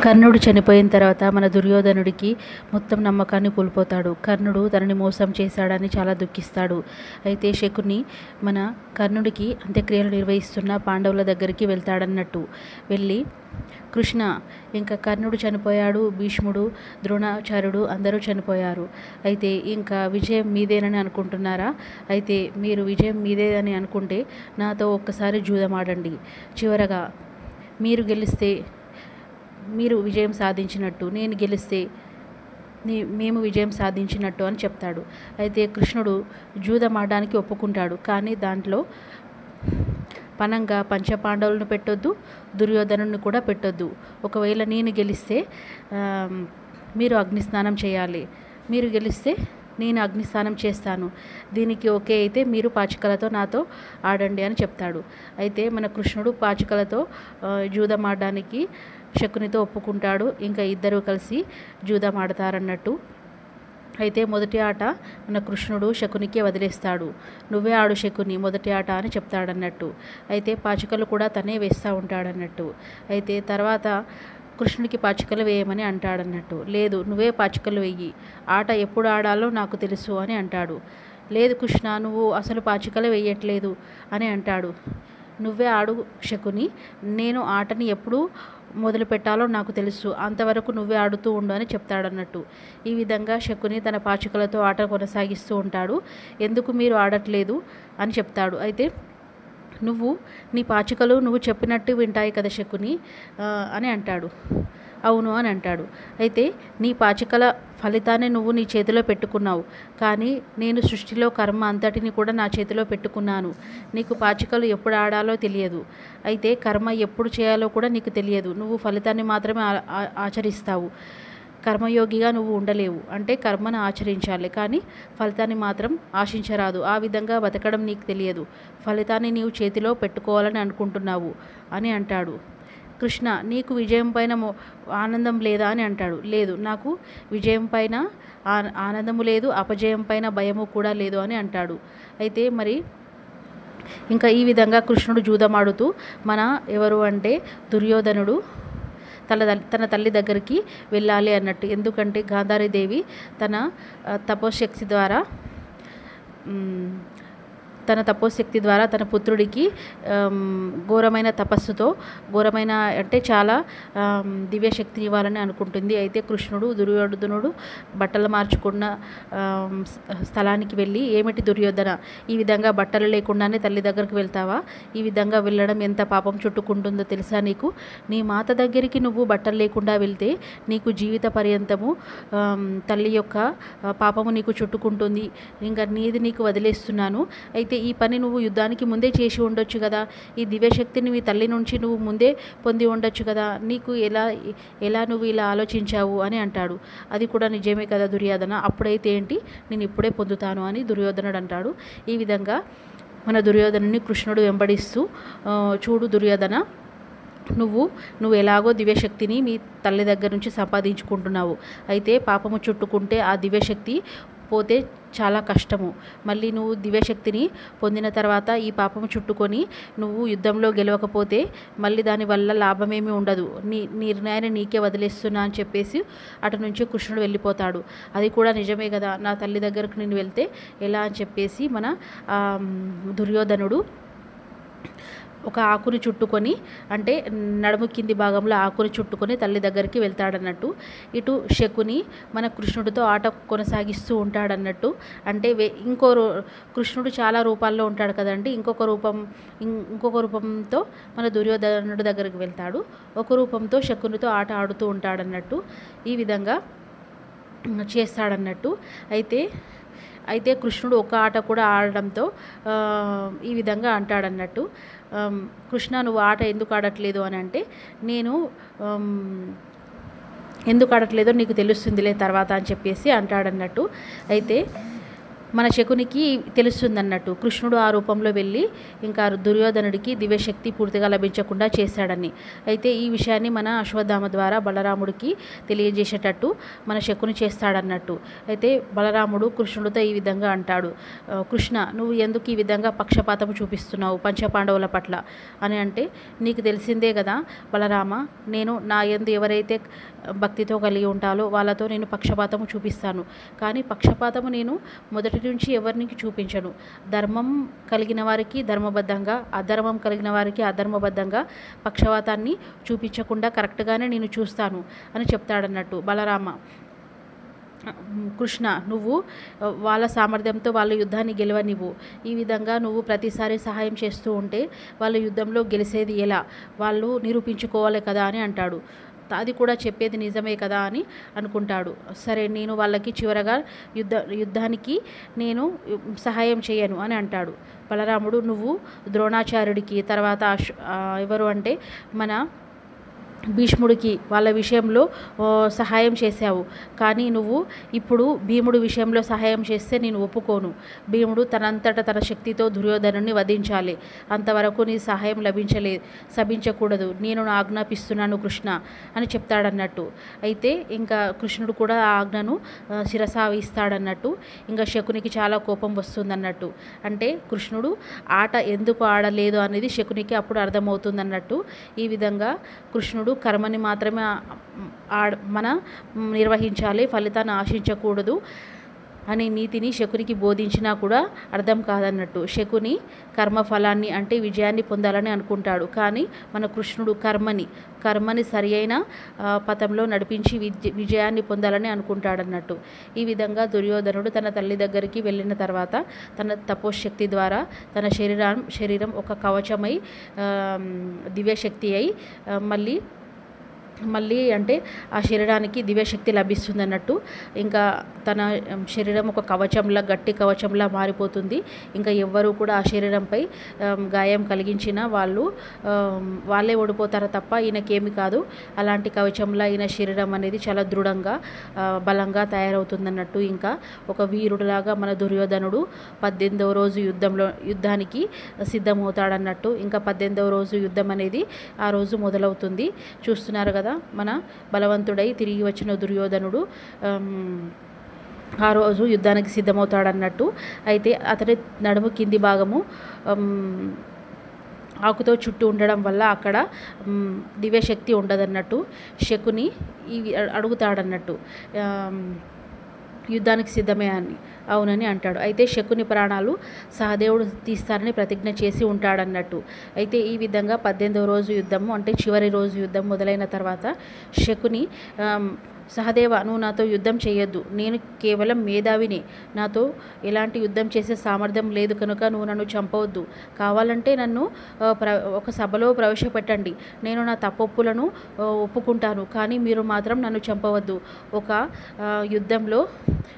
కర్ణుడు చనిపోయిన తర్వాత మన దుర్యోధనుడికి మొత్తం నమ్మకాన్ని కోల్పోతాడు. కర్ణుడు తనని మోసం చేశాడని చాలా దుఃఖిస్తాడు. అయితే శకుని మన కర్ణుడికి అంత్యక్రియలు నిర్వహిస్తున్న పాండవుల దగ్గరికి వెళ్తాడన్నట్టు. వెళ్ళి కృష్ణ, ఇంకా కర్ణుడు చనిపోయాడు, భీష్ముడు, ద్రోణాచార్యుడు అందరూ చనిపోయారు. అయితే ఇంకా విజయం మీదేనని అనుకుంటున్నారా? అయితే మీరు విజయం మీదేనని అనుకుంటే నాతో ఒక్కసారి జూదమాడండి. చివరగా మీరు గెలిస్తే మీరు విజయం సాధించినట్టు, నేను గెలిస్తే మేము విజయం సాధించినట్టు అని చెప్తాడు. అయితే కృష్ణుడు జూదమాడడానికి ఒప్పుకుంటాడు. కానీ దాంట్లో పనంగా పంచపాండవులను పెట్టొద్దు, దుర్యోధనుని కూడా పెట్టొద్దు. ఒకవేళ నేను గెలిస్తే మీరు అగ్నిస్నానం చేయాలి, మీరు గెలిస్తే నేను అగ్నిస్నానం చేస్తాను. దీనికి ఓకే అయితే మీరు పాచికలతో నాతో ఆడండి అని చెప్తాడు. అయితే మన కృష్ణుడు పాచికలతో జూదం ఆడడానికి శకునితో ఒప్పుకుంటాడు. ఇంకా ఇద్దరు కలిసి జూదం ఆడతారన్నట్టు. అయితే మొదటి ఆట మన కృష్ణుడు శకునికి వదిలేస్తాడు. నువ్వే ఆడు శకుని, మొదటి ఆట అని చెప్తాడన్నట్టు. అయితే పాచికలు కూడా తనే వేస్తూ ఉంటాడన్నట్టు. అయితే తర్వాత కృష్ణుడికి పాచికలు వేయమని అంటాడన్నట్టు. లేదు, నువ్వే పాచికలు వెయ్యి, ఆట ఎప్పుడు ఆడాలో నాకు తెలుసు అని అంటాడు. లేదు కృష్ణ, నువ్వు అసలు పాచికలు వేయట్లేదు అని అంటాడు. నువ్వే ఆడు శకుని, నేను ఆటని ఎప్పుడు మొదలు పెట్టాలో నాకు తెలుసు, అంతవరకు నువ్వే ఆడుతూ ఉండు అని చెప్తాడన్నట్టు. ఈ విధంగా శకుని తన పాచికలతో ఆట కొనసాగిస్తూ ఉంటాడు. ఎందుకు మీరు ఆడట్లేదు అని చెప్తాడు. అయితే నీ పాచికలు నువ్వు చెప్పినట్టు వింటాయి కదా శకుని అని అంటాడు. అవును అని అంటాడు. అయితే నీ పాచికల ఫలితాన్ని నువ్వు నీ చేతిలో పెట్టుకున్నావు, కానీ నేను సృష్టిలో కర్మ అంతటిని కూడా నా చేతిలో పెట్టుకున్నాను. నీకు పాచికలు ఎప్పుడు ఆడాలో తెలియదు, అయితే కర్మ ఎప్పుడు చేయాలో కూడా నీకు తెలియదు. నువ్వు ఫలితాన్ని మాత్రమే ఆచరిస్తావు. కర్మయోగిగా నువ్వు ఉండలేవు. అంటే కర్మను ఆచరించాలి, కానీ ఫలితాన్ని మాత్రం ఆశించరాదు. ఆ విధంగా బతకడం నీకు తెలియదు. ఫలితాన్ని నీవు చేతిలో పెట్టుకోవాలని అనుకుంటున్నావు అని అంటాడు. కృష్ణ, నీకు విజయం పైన ఆనందం లేదా అని అంటాడు. లేదు, నాకు విజయం పైన ఆనందము లేదు, అపజయం పైన భయము కూడా లేదు అని అంటాడు. అయితే మరి ఇంకా ఈ విధంగా కృష్ణుడు జూదమాడుతూ ఎవరు అంటే దుర్యోధనుడు తన తల్లి దగ్గరికి వెళ్ళాలి అన్నట్టు. ఎందుకంటే గాంధారీదేవి తన తపోశక్తి ద్వారా తన పుత్రుడికి ఘోరమైన తపస్సుతో అంటే చాలా దివ్యశక్తిని ఇవ్వాలని అనుకుంటుంది. అయితే కృష్ణుడు దుర్యోధనుడు బట్టలు మార్చుకున్న స్థలానికి వెళ్ళి, ఏమిటి దుర్యోధన, ఈ విధంగా బట్టలు లేకుండానే తల్లి దగ్గరికి వెళ్తావా? ఈ విధంగా వెళ్ళడం ఎంత పాపం చుట్టుకుంటుందో తెలుసా నీకు? నీ మాత దగ్గరికి నువ్వు బట్టలు లేకుండా వెళ్తే నీకు జీవిత పర్యంతము తల్లి యొక్క పాపము నీకు చుట్టుకుంటుంది. ఇంకా నీకు వదిలేస్తున్నాను. అయితే ఈ పని నువ్వు యుద్ధానికి ముందే చేసి ఉండొచ్చు కదా. ఈ దివ్యశక్తిని మీ తల్లి నుంచి నువ్వు ముందే పొంది ఉండొచ్చు కదా. నీకు ఎలా నువ్వు ఇలా ఆలోచించావు అని అంటాడు. అది కూడా నిజమే కదా దుర్యోధన, అప్పుడైతే ఏంటి, నేను ఇప్పుడే పొందుతాను అని దుర్యోధనుడు అంటాడు. ఈ విధంగా మన దుర్యోధనుని కృష్ణుడు వెంబడిస్తూ, చూడు దుర్యోధన, నువ్వు ఎలాగో దివ్యశక్తిని మీ తల్లి దగ్గర నుంచి సంపాదించుకుంటున్నావు. అయితే పాపము చుట్టుకుంటే ఆ దివ్యశక్తి పోతే చాలా కష్టము. మళ్ళీ నువ్వు దివ్యశక్తిని పొందిన తర్వాత ఈ పాపము చుట్టుకొని నువ్వు యుద్ధంలో గెలవకపోతే మళ్ళీ దానివల్ల లాభమేమీ ఉండదు. నీ నిర్ణయాన్ని నీకే వదిలేస్తున్నా అని చెప్పేసి అటు నుంచి కృష్ణుడు వెళ్ళిపోతాడు. అది కూడా నిజమే కదా, నా తల్లి దగ్గరకు నేను వెళ్తే ఎలా అని చెప్పేసి మన దుర్యోధనుడు ఒక ఆకుని చుట్టుకొని, అంటే నడుము కింది భాగంలో ఆకుని చుట్టుకొని తల్లి దగ్గరికి వెళ్తాడన్నట్టు. ఇటు శకుని మన కృష్ణుడితో ఆట కొనసాగిస్తూ ఉంటాడన్నట్టు. అంటే కృష్ణుడు చాలా రూపాల్లో ఉంటాడు కదండి. ఇంకొక రూపంతో మన దుర్యోధనుడి దగ్గరికి వెళ్తాడు. ఒక రూపంతో శకునితో ఆట ఆడుతూ ఉంటాడన్నట్టు. ఈ విధంగా చేస్తాడన్నట్టు. అయితే కృష్ణుడు ఒక ఆట కూడా ఆడడంతో ఈ విధంగా అంటాడన్నట్టు. కృష్ణ, నువ్వు ఆట ఎందుకు ఆడట్లేదు అని అంటే, నేను ఎందుకు ఆడట్లేదో నీకు తెలుస్తుందిలే తర్వాత అని చెప్పేసి అంటాడన్నట్టు. అయితే మన శకునికి తెలుస్తుందన్నట్టు కృష్ణుడు ఆ రూపంలో వెళ్ళి ఇంకా దుర్యోధనుడికి దివ్యశక్తి పూర్తిగా లభించకుండా చేశాడని. అయితే ఈ విషయాన్ని మన అశ్వత్థామ ద్వారా బలరాముడికి తెలియజేసేటట్టు మన శకుని చేస్తాడన్నట్టు. అయితే బలరాముడు కృష్ణుడితో ఈ విధంగా అంటాడు, కృష్ణ, నువ్వు ఎందుకు ఈ విధంగా పక్షపాతం చూపిస్తున్నావు పంచపాండవుల పట్ల అని అంటే, నీకు తెలిసిందే కదా బలరామ, నేను నా యందు ఎవరైతే భక్తితో కలిగి ఉంటాలో వాళ్ళతో నేను పక్షపాతము చూపిస్తాను. కానీ పక్షపాతము నేను మొదటి నుంచి ఎవరికి చూపించను. ధర్మం కలిగిన వారికి ధర్మబద్ధంగా, అధర్మం కలిగిన వారికి అధర్మబద్ధంగా పక్షపాతాన్ని చూపించకుండా కరెక్ట్గానే నేను చూస్తాను అని చెప్తాడన్నట్టు బలరామ. కృష్ణ, నువ్వు వాళ్ళ సామర్థ్యంతో వాళ్ళ యుద్ధాన్ని గెలవనివ్వు. ఈ విధంగా నువ్వు ప్రతిసారి సహాయం చేస్తూ ఉంటే వాళ్ళ యుద్ధంలో గెలిచేది ఎలా, వాళ్ళు నిరూపించుకోవాలి కదా అని అంటాడు. అది కూడా చెప్పేది నిజమే కదా అని అనుకుంటాడు. సరే, నేను వాళ్ళకి చివరగా యుద్ధానికి నేను సహాయం చేయను అని అంటాడు బలరాముడు. నువ్వు ద్రోణాచార్యుడికి తర్వాత ఎవరు అంటే మన భీష్ముడికి వాళ్ళ విషయంలో సహాయం చేశావు, కానీ నువ్వు ఇప్పుడు భీముడు విషయంలో సహాయం చేస్తే నేను ఒప్పుకోను. భీముడు తనంతట తన శక్తితో దుర్యోధనుని వధించాలి, అంతవరకు నీ సహాయం లభించకూడదు. నేను ఆజ్ఞాపిస్తున్నాను కృష్ణ అని చెప్తాడన్నట్టు. అయితే ఇంకా కృష్ణుడు కూడా ఆ ఆజ్ఞను శిరసావిస్తాడన్నట్టు. ఇంకా శకునికి చాలా కోపం వస్తుందన్నట్టు. అంటే కృష్ణుడు ఆట ఎందుకు ఆడలేదు అనేది శకునికి అప్పుడు అర్థమవుతుందన్నట్టు. ఈ విధంగా కృష్ణుడు కర్మని మాత్రమే నిర్వహించాలి, ఫలితాన్ని ఆశించకూడదు అనే నీతిని శకునికి బోధించినా కూడా అర్థం కాదన్నట్టు. శకుని కర్మఫలాన్ని అంటే విజయాన్ని పొందాలని అనుకుంటాడు, కానీ మన కృష్ణుడు కర్మని సరి అయిన పథంలో నడిపించి విజయాన్ని పొందాలని అనుకుంటాడన్నట్టు. ఈ విధంగా దుర్యోధనుడు తన తల్లి దగ్గరికి వెళ్ళిన తర్వాత తన తపోశక్తి ద్వారా తన శరీరం ఒక కవచమై దివ్యశక్తి అయి మళ్ళీ అంటే ఆ శరీరానికి దివ్యశక్తి లభిస్తుంది అన్నట్టు. ఇంకా తన శరీరం ఒక కవచంలా, గట్టి కవచంలా మారిపోతుంది. ఇంకా ఎవ్వరూ కూడా ఆ శరీరంపై గాయం కలిగించిన వాళ్ళే ఓడిపోతారు తప్ప ఈయనకేమి కాదు. అలాంటి కవచంలా ఈయన శరీరం అనేది చాలా దృఢంగా బలంగా తయారవుతుందన్నట్టు. ఇంకా ఒక వీరుడులాగా మన దుర్యోధనుడు 18వ రోజు యుద్ధానికి సిద్ధమవుతాడన్నట్టు. ఇంకా 18వ రోజు యుద్ధం అనేది ఆ రోజు మొదలవుతుంది. చూస్తున్నారు కదా, మన బలవంతుడై తిరిగి వచ్చిన దుర్యోధనుడు ఆ రోజు యుద్ధానికి సిద్ధమవుతాడన్నట్టు. అయితే అతని నడుము కింది భాగము ఆకుతో చుట్టూ ఉండడం వల్ల అక్కడ దివ్యశక్తి ఉండదన్నట్టు. శకుని అడుగుతాడన్నట్టు, యుద్ధానికి సిద్ధమే అని. అవునని అంటాడు. అయితే శకుని ప్రాణాలు సహదేవుడు తీస్తారని ప్రతిజ్ఞ చేసి ఉంటాడన్నట్టు. అయితే ఈ విధంగా 18వ రోజు యుద్ధము అంటే చివరి రోజు యుద్ధం మొదలైన తర్వాత శకుని, సహదేవ, నువ్వు నాతో యుద్ధం చేయొద్దు, నేను కేవలం మేధావిని, నాతో ఎలాంటి యుద్ధం చేసే సామర్థ్యం లేదు కనుక నువ్వు నన్ను చంపవద్దు. కావాలంటే నన్ను ఒక సభలో ప్రవేశపెట్టండి, నేను నా తప్పొప్పులను ఒప్పుకుంటాను, కానీ మీరు మాత్రం నన్ను చంపవద్దు. ఒక యుద్ధంలో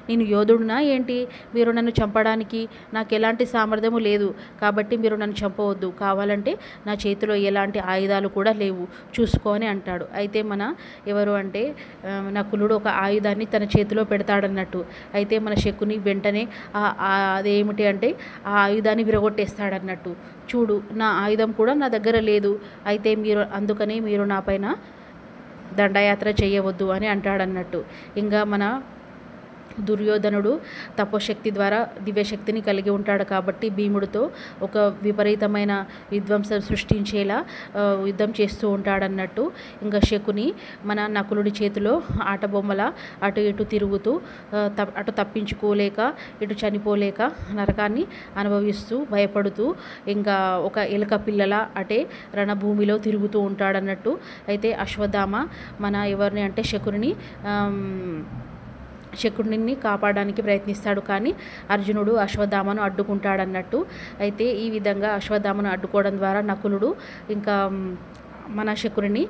నేను యోధుడునా ఏంటి మీరు నన్ను చంపడానికి? నాకు ఎలాంటి సామర్థ్యము లేదు, కాబట్టి మీరు నన్ను చంపవద్దు. కావాలంటే నా చేతిలో ఎలాంటి ఆయుధాలు కూడా లేవు, చూసుకో అని అంటాడు. అయితే మన ఎవరు అంటే నకులుడు ఒక ఆయుధాన్ని తన చేతిలో పెడతాడన్నట్టు. అయితే మన శకుని వెంటనే అదేమిటి అంటే ఆ ఆయుధాన్ని విరగొట్టేస్తాడన్నట్టు. చూడు, నా ఆయుధం కూడా నా దగ్గర లేదు, అయితే అందుకని మీరు నా పైన దండయాత్ర చేయవద్దు అని అంటాడన్నట్టు. ఇంకా మన దుర్యోధనుడు తపోశక్తి ద్వారా దివ్యశక్తిని కలిగి ఉంటాడు కాబట్టి భీముడితో ఒక విపరీతమైన విధ్వంసం సృష్టించేలా యుద్ధం చేస్తూ ఉంటాడన్నట్టు. ఇంకా శకుని మన నకులుడి చేతిలో ఆటబొమ్మల అటు ఇటు తిరుగుతూ అటు తప్పించుకోలేక ఇటు చనిపోలేక నరకాన్ని అనుభవిస్తూ భయపడుతూ ఇంకా ఒక ఎలుక పిల్లల అటే రణభూమిలో తిరుగుతూ ఉంటాడన్నట్టు. అయితే అశ్వత్థామ మన ఎవరిని అంటే శకుడిని కాపాడడానికి ప్రయత్నిస్తాడు, కానీ అర్జునుడు అశ్వత్థామను అడ్డుకుంటాడన్నట్టు. అయితే ఈ విధంగా అశ్వత్థామను అడ్డుకోవడం ద్వారా నకులుడు ఇంకా మన శకుడిని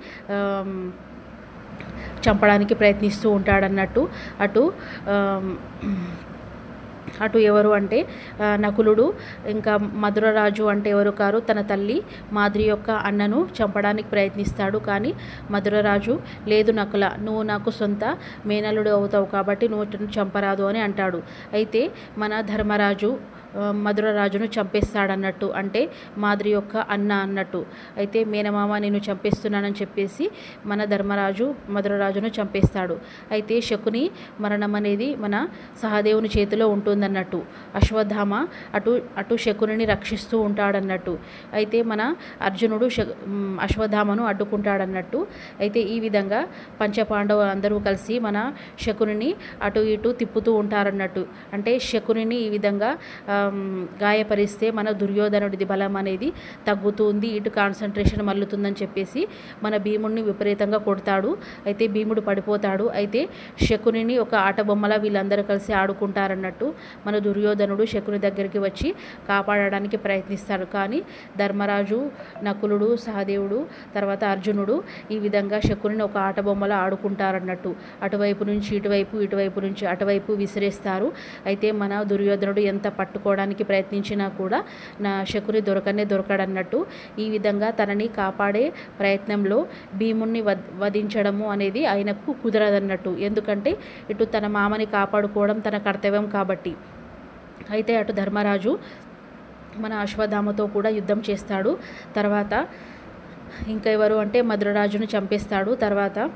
చంపడానికి ప్రయత్నిస్తూ ఉంటాడన్నట్టు. అటు అటు ఎవరు అంటే నకులుడు, ఇంకా మధురరాజు అంటే ఎవరు కారు తన తల్లి మాద్రి యొక్క అన్నను చంపడానికి ప్రయత్నిస్తాడు. కానీ మధురరాజు లేదు నకుల, నువ్వు నాకు సొంత మేనల్లుడు అవుతావు కాబట్టి నువ్వు చంపరాదు అని అంటాడు. అయితే మన ధర్మరాజు మధురరాజును చంపేస్తాడన్నట్టు, అంటే మాద్రి యొక్క అన్న అన్నట్టు. అయితే మేనమామ నేను చంపేస్తున్నానని చెప్పేసి మన ధర్మరాజు మధురరాజును చంపేస్తాడు. అయితే శకుని మరణం అనేది మన సహదేవుని చేతిలో ఉంటుందన్నట్టు. అశ్వత్థామ అటు శకునిని రక్షిస్తూ ఉంటాడన్నట్టు. అయితే మన అర్జునుడు అశ్వత్థామను అడ్డుకుంటాడన్నట్టు. అయితే ఈ విధంగా పంచపాండవులు అందరూ కలిసి మన శకునిని అటు ఇటు తిప్పుతూ ఉంటారన్నట్టు. అంటే శకునిని ఈ విధంగా గాయపరిస్తే మన దుర్యోధనుడిది బలం అనేది తగ్గుతుంది, ఇటు కాన్సన్ట్రేషన్ మల్లుతుందని చెప్పేసి మన భీముడిని విపరీతంగా కొడతాడు. అయితే భీముడు పడిపోతాడు. అయితే శకునిని ఒక ఆట బొమ్మలా వీళ్ళందరూ కలిసి ఆడుకుంటారన్నట్టు. మన దుర్యోధనుడు శకుని దగ్గరికి వచ్చి కాపాడడానికి ప్రయత్నిస్తాడు. కానీ ధర్మరాజు, నకులుడు, సహదేవుడు, తర్వాత అర్జునుడు ఈ విధంగా శకునిని ఒక ఆట బొమ్మలా ఆడుకుంటారన్నట్టు. అటువైపు నుంచి ఇటువైపు, ఇటువైపు నుంచి అటువైపు విసిరేస్తారు. అయితే మన దుర్యోధనుడు ఎంత పట్టుకోవడానికి ప్రయత్నించినా కూడా నా శకుని దొరకడన్నట్టు. ఈ విధంగా తనని కాపాడే ప్రయత్నంలో భీముణ్ణి వధించడము అనేది ఆయనకు కుదరదన్నట్టు. ఎందుకంటే ఇటు తన మామని కాపాడుకోవడం తన కర్తవ్యం కాబట్టి. అయితే అటు ధర్మరాజు మన అశ్వత్థామతో కూడా యుద్ధం చేస్తాడు. తర్వాత ఇంకా ఎవరు అంటే మధురరాజును చంపేస్తాడు. తర్వాత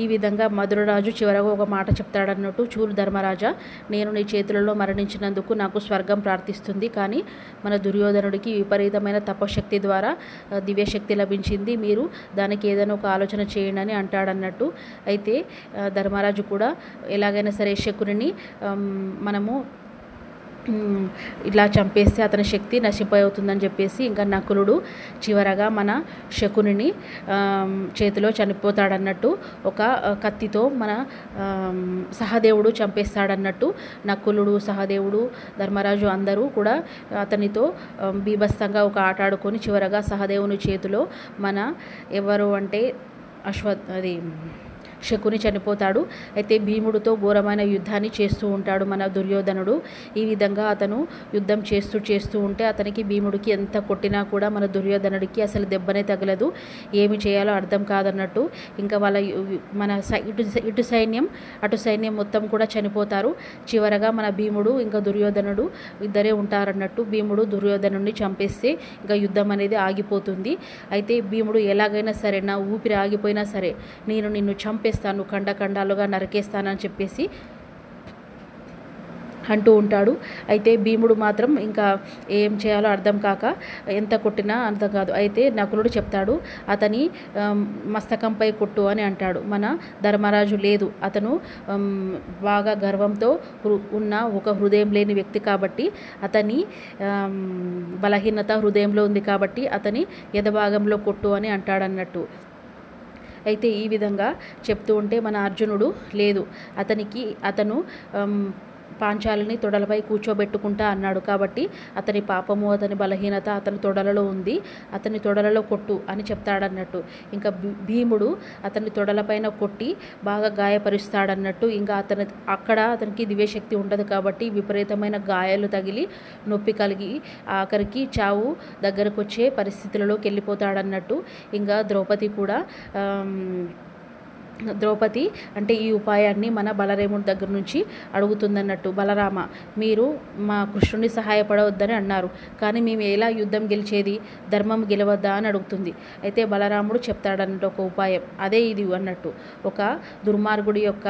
ఈ విధంగా మధురరాజు చివరగా ఒక మాట చెప్తాడన్నట్టు, చూడు ధర్మరాజా, నేను నీ చేతులలో మరణించినందుకు నాకు స్వర్గం ప్రార్థిస్తుంది. కానీ మన దుర్యోధనుడికి విపరీతమైన తపశక్తి ద్వారా దివ్యశక్తి లభించింది. మీరు దానికి ఏదైనా ఒక ఆలోచన చేయండి అని అంటాడన్నట్టు. అయితే ధర్మరాజు కూడా ఎలాగైనా సరే శకునిని మనము ఇలా చంపేస్తే అతని శక్తి నశింపవుతుందని చెప్పేసి ఇంకా నకులుడు చివరగా మన శకునిని చేతిలో చనిపోతాడన్నట్టు. ఒక కత్తితో మన సహదేవుడు చంపేస్తాడన్నట్టు. నకులుడు, సహదేవుడు, ధర్మరాజు అందరూ కూడా అతనితో బీభత్సంగా ఒక ఆట ఆడుకొని చివరగా సహదేవుని చేతిలో మన ఎవరు అంటే శకుని చనిపోతాడు. అయితే భీముడితో ఘోరమైన యుద్ధాన్ని చేస్తూ ఉంటాడు మన దుర్యోధనుడు. ఈ విధంగా అతను యుద్ధం చేస్తూ ఉంటే అతనికి భీముడికి ఎంత కొట్టినా కూడా మన దుర్యోధనుడికి అసలు దెబ్బనే తగలదు. ఏమి చేయాలో అర్థం కాదన్నట్టు. ఇంకా మన ఇటు సైన్యం అటు సైన్యం మొత్తం కూడా చనిపోతారు. చివరగా మన భీముడు ఇంకా దుర్యోధనుడు ఇద్దరే ఉంటారన్నట్టు. భీముడు దుర్యోధనుడిని చంపేస్తే ఇంకా యుద్ధం అనేది ఆగిపోతుంది. అయితే భీముడు ఎలాగైనా సరే నా ఊపిరి ఆగిపోయినా సరే నేను నిన్ను చంపేస్తాను, ఖండాలుగా నరికేస్తానని చెప్పేసి అంటూ ఉంటాడు. అయితే భీముడు మాత్రం ఇంకా ఏం చేయాలో అర్థం కాక ఎంత కొట్టినా అర్థం కాదు. అయితే నకులుడు చెప్తాడు, అతని మస్తకంపై కొట్టు అని అంటాడు. మన ధర్మరాజు లేదు, అతను బాగా గర్వంతో ఉన్న ఒక హృదయం లేని వ్యక్తి కాబట్టి, అతని బలహీనత హృదయంలో ఉంది కాబట్టి అతని ఎదభాగంలో కొట్టు అని అంటాడన్నట్టు. అయితే ఈ విధంగా చెప్తూ ఉంటే మన అర్జునుడు లేదు, అతను పాంచాలిని తొడలపై కూర్చోబెట్టుకుంటా అన్నాడు కాబట్టి అతని పాపము, అతని బలహీనత అతని తొడలలో ఉంది, అతని తొడలలో కొట్టు అని చెప్తాడన్నట్టు. ఇంకా భీముడు అతని తొడలపైన కొట్టి బాగా గాయపరుస్తాడన్నట్టు. ఇంకా అతనికి దివ్యశక్తి ఉండదు కాబట్టి విపరీతమైన గాయాలు తగిలి నొప్పి కలిగి ఆఖరికి చావు దగ్గరకు వచ్చే పరిస్థితులలోకి వెళ్ళిపోతాడన్నట్టు. ఇంకా ద్రౌపది అంటే ఈ ఉపాయాన్ని మన బలరాముడి దగ్గర నుంచి అడుగుతుందన్నట్టు. బలరామ, మీరు మా కృష్ణుని సహాయపడవద్దని అన్నారు, కానీ మేము ఎలా యుద్ధం గెలిచేది, ధర్మం గెలవద్దా అని అడుగుతుంది. అయితే బలరాముడు చెప్తాడన్నట్టు ఒక ఉపాయం, అదే ఇది అన్నట్టు. ఒక దుర్మార్గుడి యొక్క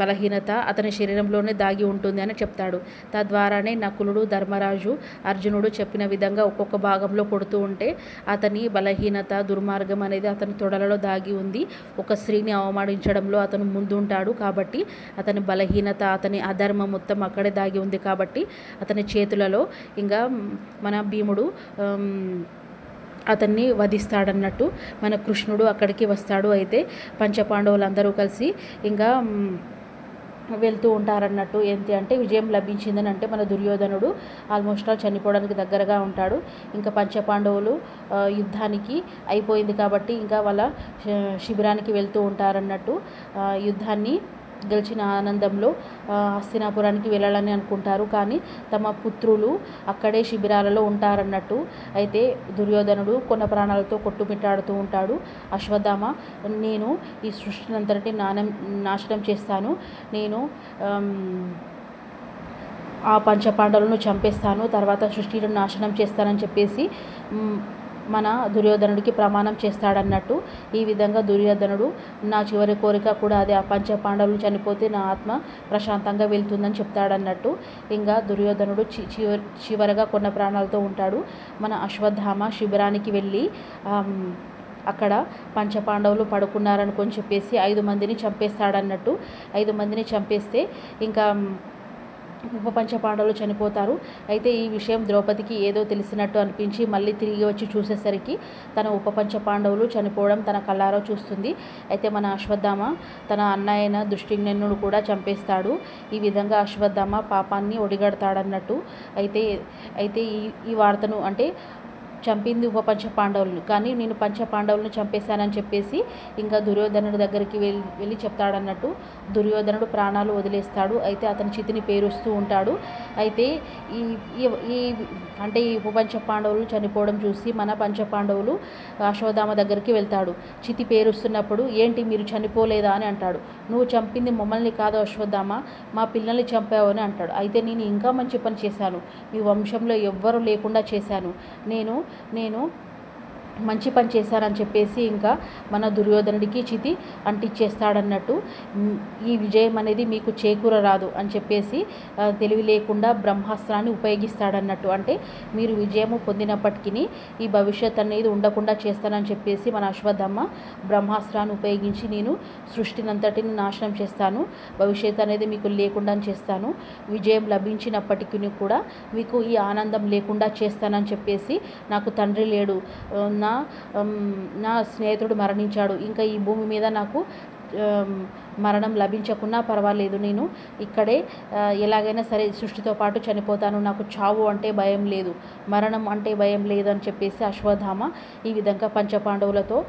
బలహీనత అతని శరీరంలోనే దాగి ఉంటుంది అని చెప్తాడు. తద్వారానే నకులుడు, ధర్మరాజు, అర్జునుడు చెప్పిన విధంగా ఒక్కొక్క భాగంలో కొడుతూ ఉంటే అతని బలహీనత, దుర్మార్గం అనేది అతని తొడలలో దాగి ఉంది. ఒక స్త్రీని అవమానించడంలో అతను ముందుంటాడు కాబట్టి అతని బలహీనత, అతని అధర్మం మొత్తం అక్కడే దాగి ఉంది కాబట్టి అతని చేతులలో ఇంకా మన భీముడు అతన్ని వధిస్తాడన్నట్టు. మన కృష్ణుడు అక్కడికి వస్తాడు. అయితే పంచపాండవులందరూ కలిసి ఇంకా వెళ్తూ ఉంటారన్నట్టు. ఏంటి అంటే విజయం లభించిందని అంటే మన దుర్యోధనుడు ఆల్మోస్ట్ ఆల్ చనిపోవడానికి దగ్గరగా ఉంటాడు. ఇంకా పంచపాండవులు యుద్ధానికి అయిపోయింది కాబట్టి ఇంకా వాళ్ళ శిబిరానికి వెళ్తూ ఉంటారన్నట్టు. యుద్ధాన్ని గెలిచిన ఆనందంలో హస్తినాపురానికి వెళ్ళాలని అనుకుంటారు. కానీ తమ పుత్రులు అక్కడే శిబిరాలలో ఉంటారన్నట్టు. అయితే దుర్యోధనుడు కొన్న ప్రాణాలతో కొట్టుమిట్టాడుతూ ఉంటాడు. అశ్వత్థామ, నేను ఈ సృష్టినంతటి నాశనం చేస్తాను, నేను ఆ పంచపాండవులను చంపేస్తాను, తర్వాత సృష్టిని నాశనం చేస్తానని చెప్పేసి మన దుర్యోధనుడికి ప్రమాణం చేస్తాడన్నట్టు. ఈ విధంగా దుర్యోధనుడు నా చివరి కోరిక కూడా అదే, ఆ పంచపాండవులు చనిపోతే నా ఆత్మ ప్రశాంతంగా వెళ్తుందని చెప్తాడన్నట్టు. ఇంకా దుర్యోధనుడు చివరగా కొన్న ప్రాణాలతో ఉంటాడు. మన అశ్వత్థామ శిబిరానికి వెళ్ళి అక్కడ పంచపాండవులు పడుకున్నారనుకొని చెప్పేసి 5 మందిని చంపేస్తాడన్నట్టు. 5 మందిని చంపేస్తే ఇంకా ఉప పంచపాండవులు చనిపోతారు. అయితే ఈ విషయం ద్రౌపదికి ఏదో తెలిసినట్టు అనిపించి మళ్ళీ తిరిగి వచ్చి చూసేసరికి తన ఉప పంచపాండవులు చనిపోవడం తన కళ్ళారా చూస్తుంది. అయితే మన అశ్వత్థామ తన అన్న అయిన దుష్టిజ్ఞనుడు కూడా చంపేస్తాడు. ఈ విధంగా అశ్వత్థామ పాపాన్ని ఒడిగడతాడన్నట్టు. అయితే ఈ వార్తను అంటే చంపింది ఉప పంచపాండవులను, కానీ నేను పంచపాండవులను చంపేశానని చెప్పేసి ఇంకా దుర్యోధనుడి దగ్గరికి వెళ్ళి చెప్తాడన్నట్టు. దుర్యోధనుడు ప్రాణాలు వదిలేస్తాడు. అయితే అతని చితిని పేరుస్తూ ఉంటాడు. అయితే ఈ ఉప పంచపాండవులు చనిపోవడం చూసి మన పంచపాండవులు అశ్వత్థామ దగ్గరికి వెళ్తాడు. చితి పేరుస్తున్నప్పుడు, ఏంటి మీరు చనిపోలేదా అని అంటాడు. నువ్వు చంపింది మమ్మల్ని కాదు అశ్వత్థామ, మా పిల్లల్ని చంపావు అని అంటాడు. అయితే నేను ఇంకా మంచి పని చేశాను, మీ వంశంలో ఎవ్వరూ లేకుండా చేశాను, నేను మంచి పని చేశారని చెప్పేసి ఇంకా మన దుర్యోధనుడికి చితి అంటించేస్తాడన్నట్టు. ఈ విజయం అనేది మీకు చేకూరరాదు అని చెప్పేసి తెలివి లేకుండా బ్రహ్మాస్త్రాన్ని ఉపయోగిస్తాడన్నట్టు. అంటే మీరు విజయము పొందినప్పటికీ ఈ భవిష్యత్ అనేది ఉండకుండా చేస్తానని చెప్పేసి మన అశ్వత్థామ బ్రహ్మాస్త్రాన్ని ఉపయోగించి నేను సృష్టినంతటిని నాశనం చేస్తాను, భవిష్యత్ అనేది మీకు లేకుండా చేస్తాను, విజయం లభించినప్పటికీ కూడా మీకు ఈ ఆనందం లేకుండా చేస్తానని చెప్పేసి, నాకు తండ్రి లేడు, నా స్నేహితుడు మరణించాడు, ఇంకా ఈ భూమి మీద నాకు మరణం లభించకున్నా పర్వాలేదు, నేను ఇక్కడే ఎలాగైనా సరే సృష్టితో పాటు చనిపోతాను, నాకు చావు అంటే భయం లేదు, మరణం అంటే భయం లేదు అని చెప్పేసి అశ్వత్థామ ఈ విధంగా పంచపాండవులతో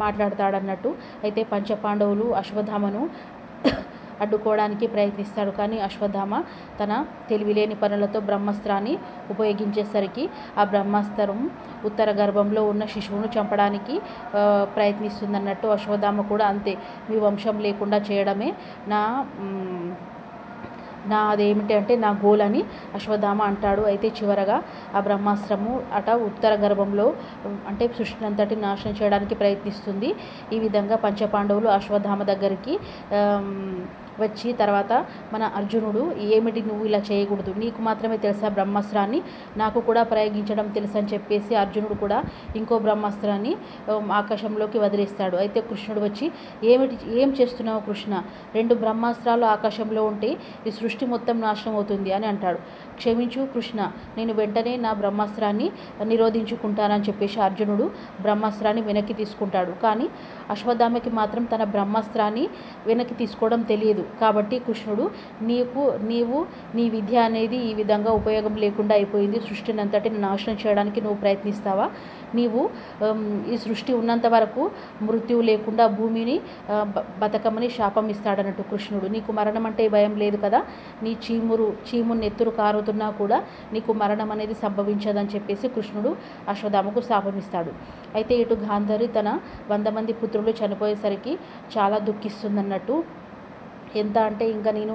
మాట్లాడతాడన్నట్టు. అయితే పంచపాండవులు అశ్వత్థామను అడ్డుకోవడానికి ప్రయత్నిస్తాడు. కానీ అశ్వత్థామ తన తెలివిలేని పనులతో బ్రహ్మాస్త్రాన్ని ఉపయోగించేసరికి ఆ బ్రహ్మాస్త్రం ఉత్తర గర్భంలో ఉన్న శిశువును చంపడానికి ప్రయత్నిస్తుందన్నట్టు. అశ్వత్థామ కూడా అంతే, మీ వంశం లేకుండా చేయడమే అదేమిటి అంటే నా గోల్ అని అశ్వత్థామ అంటాడు. అయితే చివరగా ఆ బ్రహ్మాస్త్రము ఉత్తర గర్భంలో అంటే సృష్టినంతటి నాశనం చేయడానికి ప్రయత్నిస్తుంది. ఈ విధంగా పంచపాండవులు అశ్వత్థామ దగ్గరికి వచ్చి తర్వాత మన అర్జునుడు, ఏమిటి నువ్వు ఇలా చేయకూడదు, నీకు మాత్రమే తెలుసా బ్రహ్మాస్త్రాన్ని, నాకు కూడా ప్రయోగించడం తెలుసు అని చెప్పేసి అర్జునుడు కూడా ఇంకో బ్రహ్మాస్త్రాన్ని ఆకాశంలోకి వదిలేస్తాడు. అయితే కృష్ణుడు వచ్చి, ఏం చేస్తున్నావు కృష్ణ, 2 బ్రహ్మాస్త్రాలు ఆకాశంలో ఉంటే ఈ సృష్టి మొత్తం నాశనం అవుతుంది అని అంటాడు. క్షమించు కృష్ణ, నేను వెంటనే నా బ్రహ్మాస్త్రాన్ని నిరోధించుకుంటానని చెప్పేసి అర్జునుడు బ్రహ్మాస్త్రాన్ని వెనక్కి తీసుకుంటాడు. కానీ అశ్వత్థామకి మాత్రం తన బ్రహ్మాస్త్రాన్ని వెనక్కి తీసుకోవడం తెలియదు. కాబట్టి కృష్ణుడు, నీవు నీ విద్య అనేది ఈ విధంగా ఉపయోగం లేకుండా అయిపోయింది, సృష్టిని అంతటిని నాశనం చేయడానికి నువ్వు ప్రయత్నిస్తావా, నీవు ఈ సృష్టి ఉన్నంత వరకు మృత్యువు లేకుండా భూమిని బతకమని శాపం ఇస్తాడన్నట్టు కృష్ణుడు. నీకు మరణం అంటే భయం లేదు కదా, నీ చీము నెత్తురు కారుతున్నా కూడా నీకు మరణం అనేది సంభవించదని చెప్పేసి కృష్ణుడు అశ్వత్థామకు శాపం ఇస్తాడు. అయితే ఇటు గాంధారి తన 100 మంది పుత్రులు చనిపోయేసరికి చాలా దుఃఖిస్తుందన్నట్టు. ఎంత అంటే ఇంకా నేను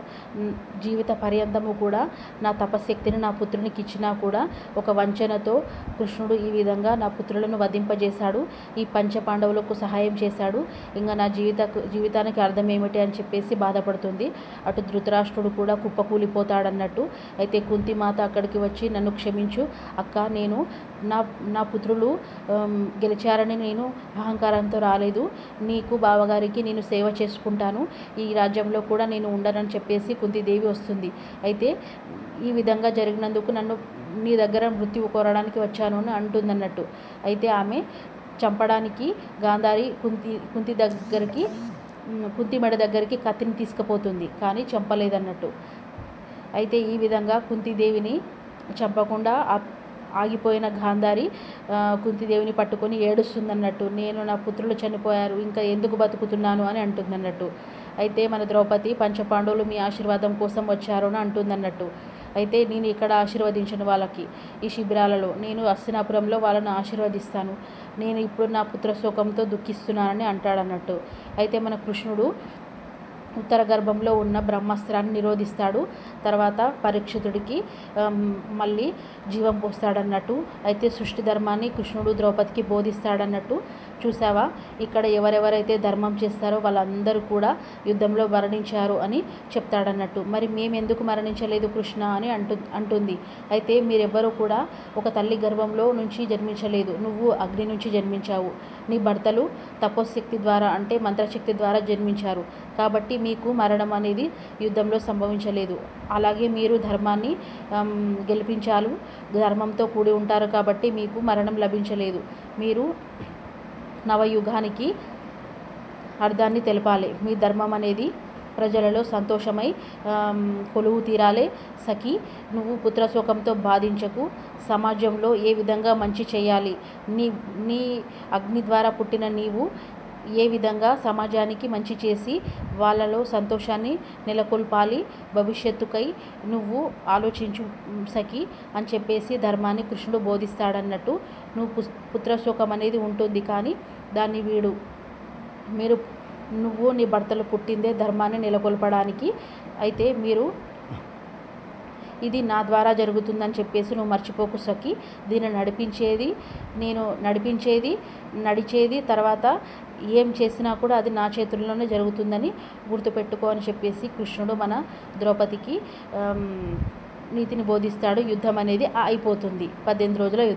జీవిత పర్యంతము కూడా నా తపశక్తిని నా పుత్రునికి ఇచ్చినా కూడా ఒక వంచనతో కృష్ణుడు ఈ విధంగా నా పుత్రులను వధింపజేశాడు, ఈ పంచపాండవులకు సహాయం చేశాడు, ఇంకా నా జీవితానికి అర్థం ఏమిటి అని చెప్పేసి బాధపడుతుంది. అటు ధృతరాష్ట్రుడు కూడా కుప్పకూలిపోతాడన్నట్టు. అయితే కుంతిమాత అక్కడికి వచ్చి, నన్ను క్షమించు అక్క, నేను నా పుత్రులు గెలిచారని నేను అహంకారంతో రాలేదు, నీకు బావగారికి నేను సేవ చేసుకుంటాను, ఈ రాజ్యంలో కూడా నేను ఉండనని చెప్పేసి కుంతిదేవి వస్తుంది. అయితే ఈ విధంగా జరిగినందుకు నన్ను నీ దగ్గర మృత్యువు కోరడానికి వచ్చాను అని అంటుందన్నట్టు. అయితే ఆమె చంపడానికి గాంధారి కుంతి మెడ దగ్గరికి కత్తిని తీసుకుపోతుంది, కానీ చంపలేదన్నట్టు. అయితే ఈ విధంగా కుంతిదేవిని చంపకుండా ఆగిపోయిన గాంధారి కుంతిదేవిని పట్టుకొని ఏడుస్తుందన్నట్టు. నేను నా పుత్రులు చనిపోయారు, ఇంకా ఎందుకు బతుకుతున్నాను అని అంటుందన్నట్టు. అయితే మన ద్రౌపది పంచపాండవులు మీ ఆశీర్వాదం కోసం వచ్చారు అని అంటుందన్నట్టు. అయితే నేను ఇక్కడ ఆశీర్వదించిన వాళ్ళకి ఈ శిబిరాలలో నేను హస్తినాపురంలో వాళ్ళను ఆశీర్వదిస్తాను, నేను ఇప్పుడు నా పుత్రశోకంతో దుఃఖిస్తున్నానని అంటాడన్నట్టు. అయితే మన కృష్ణుడు ఉత్తర గర్భంలో ఉన్న బ్రహ్మాస్త్రాన్ని నిరోధిస్తాడు. తర్వాత పరీక్షితుడికి మళ్ళీ జీవం పోస్తాడన్నట్టు. అయితే సృష్టి ధర్మాన్ని కృష్ణుడు ద్రౌపదికి బోధిస్తాడన్నట్టు. చూసావా, ఇక్కడ ఎవరెవరైతే ధర్మం చేస్తారో వాళ్ళందరూ కూడా యుద్ధంలో మరణించారు అని చెప్తాడన్నట్టు. మరి మేము ఎందుకు మరణించలేదు కృష్ణ అని అంటుంది. అయితే మీరెవ్వరూ కూడా ఒక తల్లి గర్భంలో నుంచి జన్మించలేదు, నువ్వు అగ్ని నుంచి జన్మించావు, నీ భర్తలు తపోశక్తి ద్వారా అంటే మంత్రశక్తి ద్వారా జన్మించారు, కాబట్టి మీకు మరణం అనేది యుద్ధంలో సంభవించలేదు. అలాగే మీరు ధర్మాన్ని గెలిపించాలి, ధర్మంతో కూడి ఉంటారు కాబట్టి మీకు మరణం లభించలేదు. మీరు నవయుగానికి అర్థాన్ని తెలపాలి, మీ ధర్మం అనేది ప్రజలలో సంతోషమై కొలువు తీరాలే. సఖి, నువ్వు పుత్రశోకంతో బాధించకు, సమాజంలో ఏ విధంగా మంచి చేయాలి, నీ అగ్ని ద్వారా పుట్టిన నీవు ఏ విధంగా సమాజానికి మంచి చేసి వాళ్ళలో సంతోషాన్ని నెలకొల్పాలి, భవిష్యత్తుకై నువ్వు ఆలోచించు సఖి అని చెప్పేసి ధర్మాన్ని కృష్ణుడు బోధిస్తాడన్నట్టు. పుత్రశోకం అనేది ఉంటుంది, కానీ దాన్ని నువ్వు నీ భర్తలు పుట్టిందే ధర్మాన్ని నెలకొల్పడానికి. అయితే ఇది నా ద్వారా జరుగుతుందని చెప్పేసి నువ్వు మర్చిపోకు సఖి, దీన్ని నేను నడిచేది తర్వాత ఏం చేసినా కూడా అది నా చేతుల్లోనే జరుగుతుందని గుర్తుపెట్టుకో అని చెప్పేసి కృష్ణుడు మన ద్రౌపదికి నీతిని బోధిస్తాడు. యుద్ధం అనేది అయిపోతుంది. 18 రోజుల యుద్ధం.